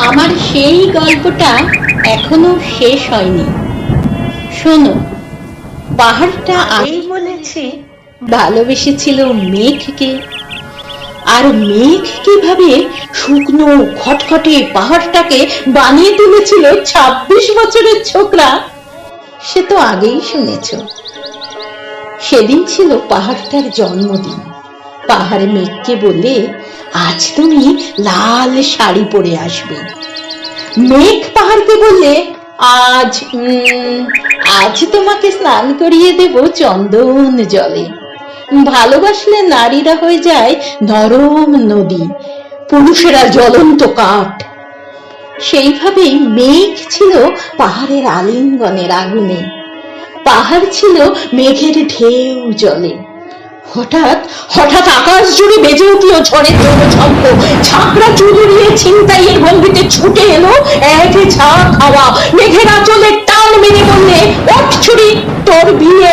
আমার সেই গল্পটা এখনো শেষ হয়নি। শোনো, পাহাড়টা আগেই বলেছে ভালোবেসেছিল মেঘকে, আর মেঘ কিভাবে শুকনো খটখটে পাহাড়টাকে বানিয়ে তুলেছিল ২৬ বছরের ছোকরা, সে তো আগেই শুনেছ। সেদিন ছিল পাহাড়টার জন্মদিন। পাহাড় মেঘকে বলে, আজ তুমি লাল শাড়ি পরে আসবে। মেঘ পাহাড়কে বললে, আজ আজ তোমাকে স্নান করিয়ে দেব চন্দন জলে। ভালোবাসলে নারীরা হয়ে যায় নরম নদী, পুরুষেরা জ্বলন্ত কাঠ। সেইভাবেই মেঘ ছিল পাহাড়ের আলিঙ্গনের আগুনে, পাহাড় ছিল মেঘের ঢেউ জলে। হঠাৎ হঠাৎ আকাশ জুড়ে বেজে উঠল ঝড়ের জলছন্দ। ঝাঁকড়া চুদুরিয়ে ছিনতাইয়ের ভঙ্গিতে ছুটে এলো এক ঝাঁক হাওয়া। মেঘের আঁচলে টান মেরে বললে, ওঠ ছুরি, তোর বিয়ে।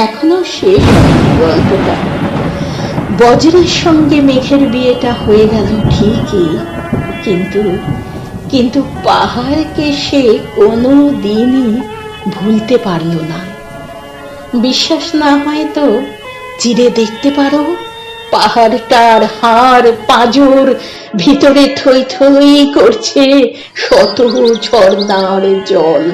এখনো শেষ হয়নি গল্পটা। বজ্রের সঙ্গে মেঘের বিয়েটা হয়ে গেল ঠিকই, কিন্তু কিন্তু পাহাড়কে সে কোনো দিনই ভুলতে পারল না। বিশ্বাস না হয় তো চিরে দেখতে পারো, পাহাড়টার হাড় পাঁজর ভিতরে থই থই করছে শত ঝর্ণার জল।